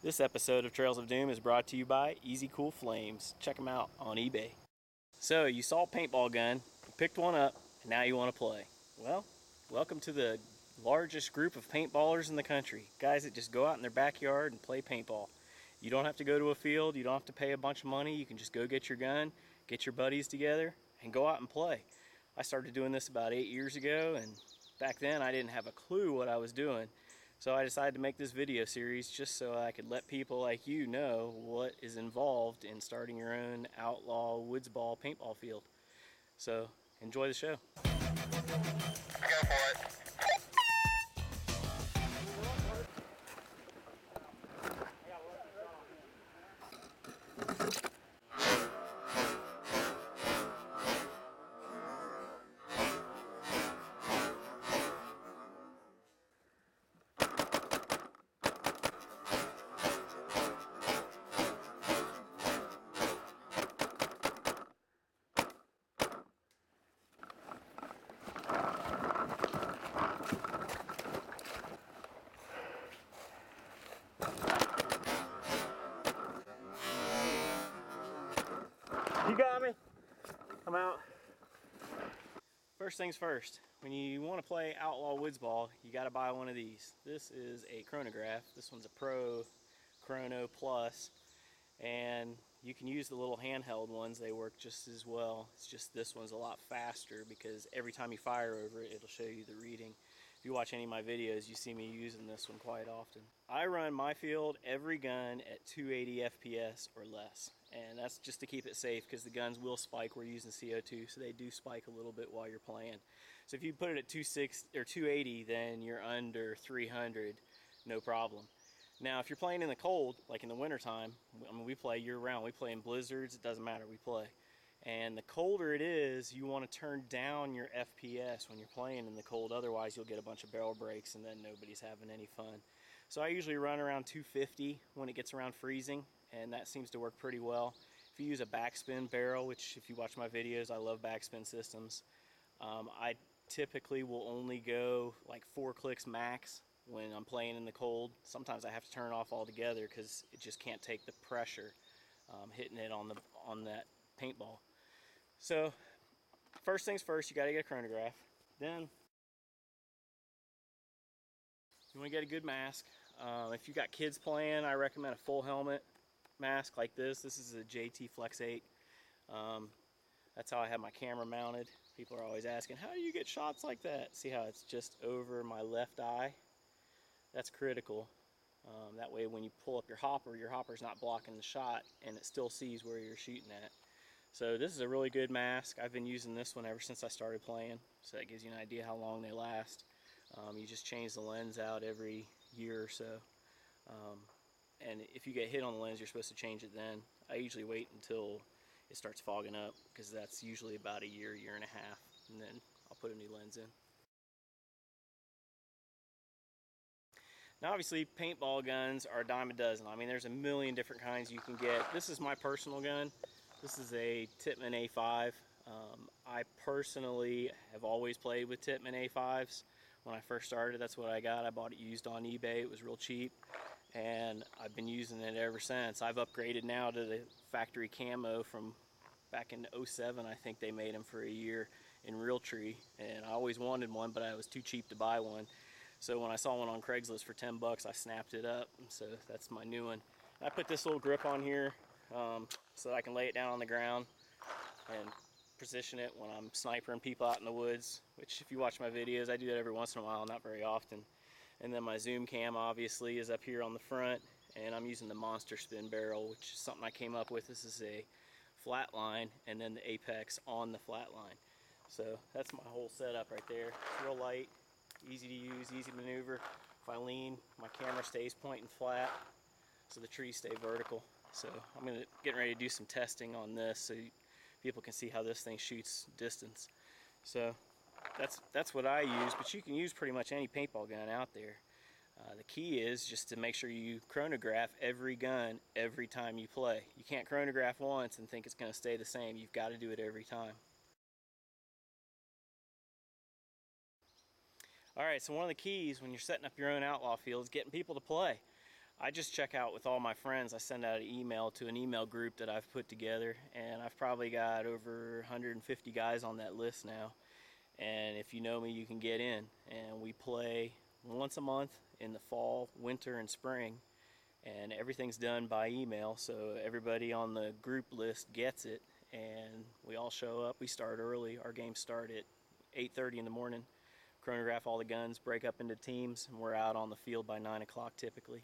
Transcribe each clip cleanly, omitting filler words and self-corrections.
This episode of Trails of Doom is brought to you by Easy Cool Flames. Check them out on eBay. So you saw a paintball gun, you picked one up, and now you want to play. Well, welcome to the largest group of paintballers in the country. Guys that just go out in their backyard and play paintball. You don't have to go to a field, you don't have to pay a bunch of money, you can just go get your gun, get your buddies together, and go out and play. I started doing this about 8 years ago, and back then I didn't have a clue what I was doing. So I decided to make this video series just so I could let people like you know what is involved in starting your own Outlaw Woodsball paintball field. So enjoy the show. Go for it. You got me. I'm out. First things first, when you want to play Outlaw Woodsball, you got to buy one of these. This is a chronograph. This one's a Pro Chrono Plus, and you can use the little handheld ones. They work just as well. It's just this one's a lot faster because every time you fire over it, it'll show you the reading. If you watch any of my videos, you see me using this one quite often. I run my field every gun at 280 FPS or less, and that's just to keep it safe because the guns will spike. We're using CO2, so they do spike a little bit while you're playing. So if you put it at 260 or 280, then you're under 300, no problem. Now if you're playing in the cold, like in the wintertime, I mean, we play year round, we play in blizzards, it doesn't matter, we play. And the colder it is, you want to turn down your FPS when you're playing in the cold, otherwise you'll get a bunch of barrel breaks and then nobody's having any fun. So I usually run around 250 when it gets around freezing, and that seems to work pretty well. If you use a backspin barrel, which if you watch my videos, I love backspin systems, I typically will only go like 4 clicks max when I'm playing in the cold. Sometimes I have to turn it off altogether because it just can't take the pressure hitting it on that paintball. So first things first, you got to get a chronograph. Then you want to get a good mask. If you got kids playing, I recommend a full helmet mask like this. This is a JT Flex 8. That's how I have my camera mounted. People are always asking, how do you get shots like that? See how it's just over my left eye? That's critical. That way when you pull up your hopper's not blocking the shot and it still sees where you're shooting at. So this is a really good mask. I've been using this one ever since I started playing, so that gives you an idea how long they last. You just change the lens out every year or so. And if you get hit on the lens, you're supposed to change it then. I usually wait until it starts fogging up because that's usually about a year and a half, and then I'll put a new lens in. Now obviously paintball guns are a dime a dozen. I mean, there's a million different kinds you can get. This is my personal gun. This is a Tippmann A5. I personally have always played with Tippmann A5s. When I first started, that's what I got. I bought it used on eBay. It was real cheap, and I've been using it ever since. I've upgraded now to the factory camo from back in '07. I think they made them for a year in Realtree, and I always wanted one, but I was too cheap to buy one. So when I saw one on Craigslist for 10 bucks, I snapped it up. So that's my new one. I put this little grip on here so that I can lay it down on the ground and position it when I'm snipering people out in the woods, which if you watch my videos, I do that every once in a while, not very often. And then my zoom cam obviously is up here on the front, and I'm using the Monster Spin barrel, which is something I came up with. This is a flat line and then the apex on the flat line. So that's my whole setup right there. It's real light, easy to use, easy to maneuver. If I lean, my camera stays pointing flat, so the trees stay vertical. So I'm getting ready to do some testing on this so people can see how this thing shoots distance. So that's what I use, but you can use pretty much any paintball gun out there. The key is just to make sure you chronograph every gun every time you play. You can't chronograph once and think it's going to stay the same. You've got to do it every time. Alright, so one of the keys when you're setting up your own outlaw field is getting people to play. I just check out with all my friends. I send out an email to an email group that I've put together, and I've probably got over 150 guys on that list now. And if you know me, you can get in. And we play once a month in the fall, winter, and spring. And everything's done by email, so everybody on the group list gets it. And we all show up. We start early. Our games start at 8:30 in the morning. Chronograph all the guns, break up into teams, and we're out on the field by 9 o'clock typically.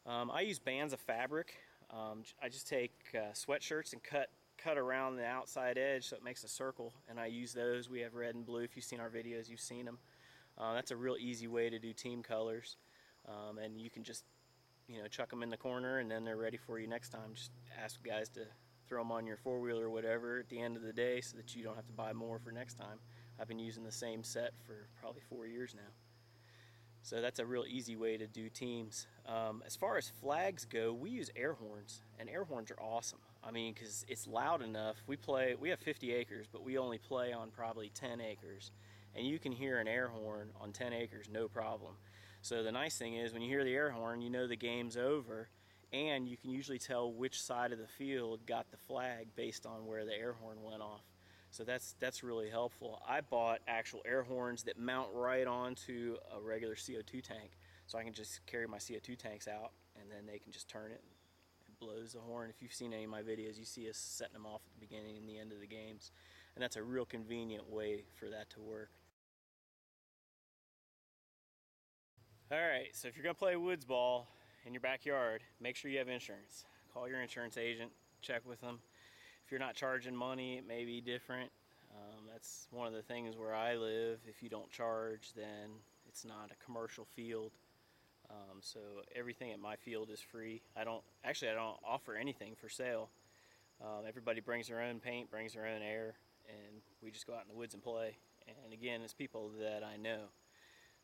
I use bands of fabric. I just take sweatshirts and cut around the outside edge so it makes a circle, and I use those. We have red and blue. If you've seen our videos, you've seen them. That's a real easy way to do team colors, and you can just chuck them in the corner, and then they're ready for you next time. Just ask guys to throw them on your four-wheeler or whatever at the end of the day so that you don't have to buy more for next time. I've been using the same set for probably 4 years now. So that's a real easy way to do teams. As far as flags go, we use air horns, and air horns are awesome. I mean, because it's loud enough. We have 50 acres, but we only play on probably 10 acres. And you can hear an air horn on 10 acres, no problem. So the nice thing is when you hear the air horn, you know the game's over, and you can usually tell which side of the field got the flag based on where the air horn went off. So that's really helpful. I bought actual air horns that mount right onto a regular CO2 tank, so I can just carry my CO2 tanks out, and then they can just turn it. It blows the horn. If you've seen any of my videos, you see us setting them off at the beginning and the end of the games, and that's a real convenient way for that to work. Alright, so if you're going to play Woodsball in your backyard, make sure you have insurance. Call your insurance agent, check with them. If you're not charging money, it may be different. That's one of the things where I live. If you don't charge, then it's not a commercial field. So everything at my field is free. I don't offer anything for sale. Everybody brings their own paint, brings their own air, and we just go out in the woods and play. And again, it's people that I know.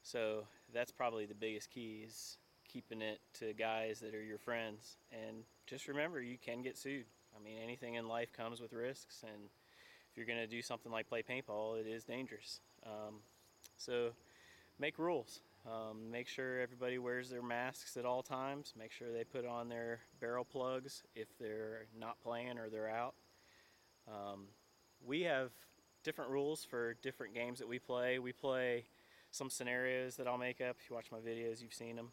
So that's probably the biggest key, is keeping it to guys that are your friends. And just remember, you can get sued. I mean, anything in life comes with risks, and if you're going to do something like play paintball, it is dangerous. So make rules. Make sure everybody wears their masks at all times. Make sure they put on their barrel plugs if they're not playing or they're out. We have different rules for different games that we play. We play some scenarios that I'll make up. If you watch my videos, you've seen them.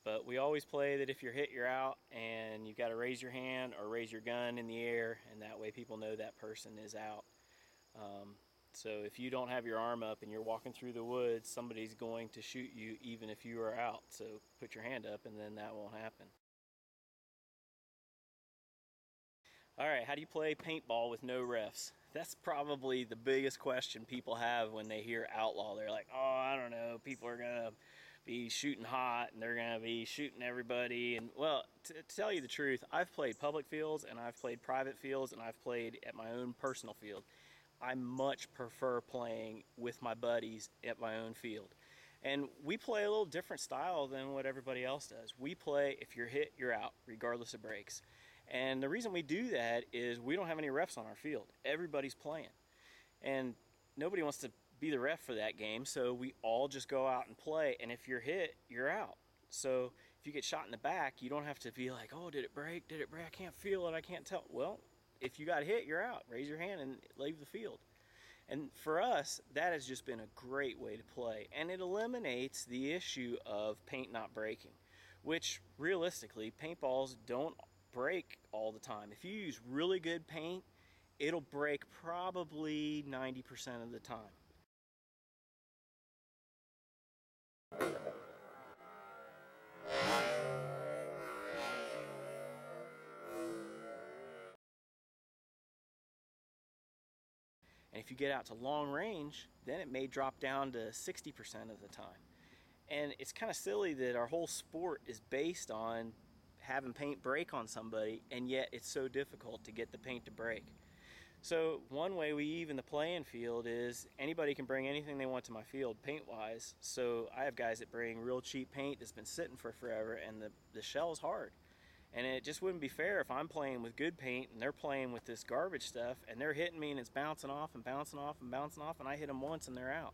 But we always play that if you're hit, you're out, and you've got to raise your hand or raise your gun in the air, and that way people know that person is out. So if you don't have your arm up and you're walking through the woods, somebody's going to shoot you even if you are out. So put your hand up, and then that won't happen. Alright, how do you play paintball with no refs? That's probably the biggest question people have when they hear Outlaw. They're like, oh, I don't know, people are going to be shooting hot and they're going to be shooting everybody. And well, to tell you the truth, I've played public fields and I've played private fields and I've played at my own personal field. I much prefer playing with my buddies at my own field. And we play a little different style than what everybody else does. We play, if you're hit, you're out, regardless of breaks. And the reason we do that is we don't have any refs on our field. Everybody's playing. And nobody wants to be the ref for that game, so we all just go out and play, and if you're hit, you're out. So if you get shot in the back, you don't have to be like, oh, did it break? Did it break? I can't feel it. I can't tell. Well, if you got hit, you're out. Raise your hand and leave the field. And for us, that has just been a great way to play. And it eliminates the issue of paint not breaking, which realistically, paintballs don't break all the time. If you use really good paint, it'll break probably 90% of the time. And if you get out to long range, then it may drop down to 60% of the time. And it's kind of silly that our whole sport is based on having paint break on somebody, and yet it's so difficult to get the paint to break. So one way we even the playing field is anybody can bring anything they want to my field paint-wise. So I have guys that bring real cheap paint that's been sitting for forever, and the shell's hard. And it just wouldn't be fair if I'm playing with good paint and they're playing with this garbage stuff and they're hitting me and it's bouncing off and bouncing off and bouncing off, and I hit them once and they're out.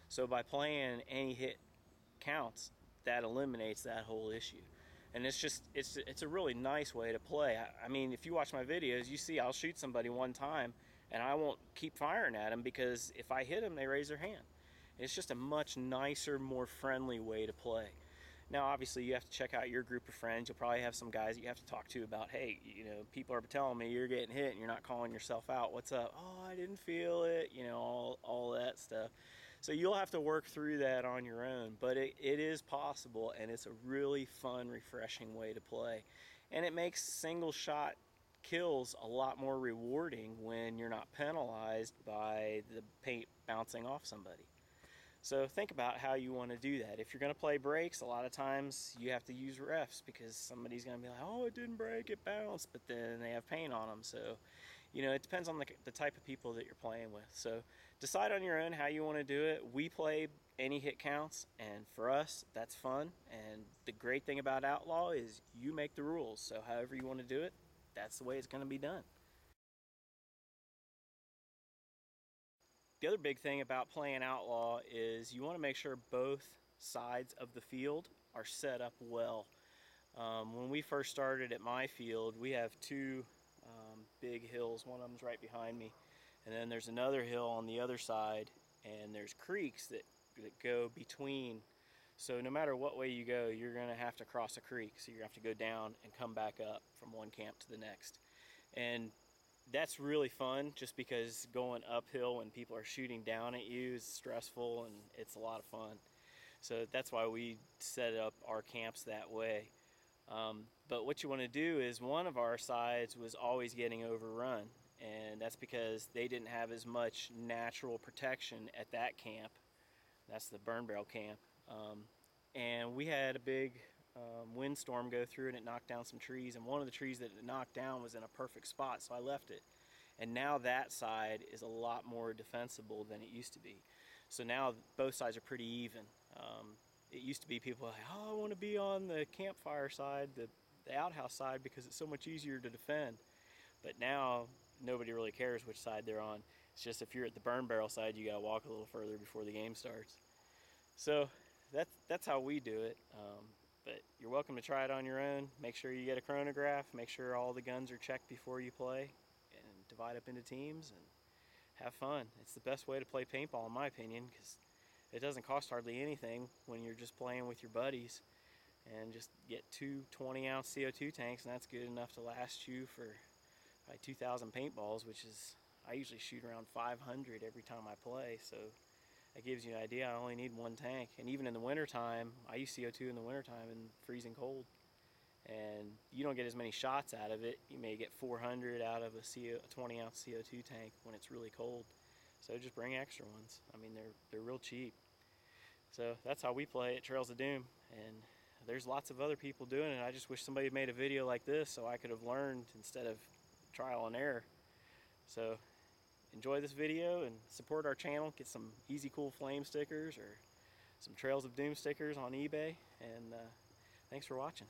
So by playing any hit counts, that eliminates that whole issue. And it's a really nice way to play. I mean, if you watch my videos, you see I'll shoot somebody one time and I won't keep firing at them, because if I hit them, they raise their hand. It's just a much nicer, more friendly way to play. Now, obviously, you have to check out your group of friends. You'll probably have some guys that you have to talk to about, hey, you know, people are telling me you're getting hit and you're not calling yourself out. What's up? Oh, I didn't feel it, you know, all that stuff. So you'll have to work through that on your own, but it is possible, and it's a really fun, refreshing way to play. And it makes single shot kills a lot more rewarding when you're not penalized by the paint bouncing off somebody. So think about how you want to do that. If you're going to play breaks, a lot of times you have to use refs, because somebody's going to be like, oh, it didn't break, it bounced, but then they have paint on them. So, you know, it depends on the type of people that you're playing with. So decide on your own how you want to do it. We play any hit counts, and for us, that's fun. And the great thing about Outlaw is you make the rules. So however you want to do it, that's the way it's going to be done. The other big thing about playing Outlaw is you want to make sure both sides of the field are set up well. When we first started at my field, we have two big hills. One of them's right behind me, and then there's another hill on the other side, and there's creeks that go between. So no matter what way you go, you're going to have to cross a creek. So you have to go down and come back up from one camp to the next. And that's really fun, just because going uphill when people are shooting down at you is stressful, and it's a lot of fun. So that's why we set up our camps that way. But what you want to do is, one of our sides was always getting overrun, and that's because they didn't have as much natural protection at that camp. That's the burn barrel camp. And we had a big windstorm go through, and it knocked down some trees, and one of the trees that it knocked down was in a perfect spot, so I left it. And now that side is a lot more defensible than it used to be. So now both sides are pretty even. It used to be people like, oh, I want to be on the campfire side, the outhouse side, because it's so much easier to defend. But now nobody really cares which side they're on. It's just, if you're at the burn barrel side, you got to walk a little further before the game starts. So that's how we do it. But you're welcome to try it on your own. Make sure you get a chronograph. Make sure all the guns are checked before you play, and divide up into teams and have fun. It's the best way to play paintball, in my opinion, because it doesn't cost hardly anything when you're just playing with your buddies. And just get two 20-ounce CO2 tanks, and that's good enough to last you for 2,000 paintballs, which is, I usually shoot around 500 every time I play. So that gives you an idea. I only need one tank. And even in the wintertime, I use CO2 in the wintertime in freezing cold. And you don't get as many shots out of it. You may get 400 out of a 20-ounce CO2 tank when it's really cold. So just bring extra ones. I mean, they're real cheap. So that's how we play at Trails of Doom. And there's lots of other people doing it. I just wish somebody made a video like this so I could have learned instead of trial and error. So enjoy this video and support our channel. Get some Easy Cool Flame stickers or some Trails of Doom stickers on eBay. And thanks for watching.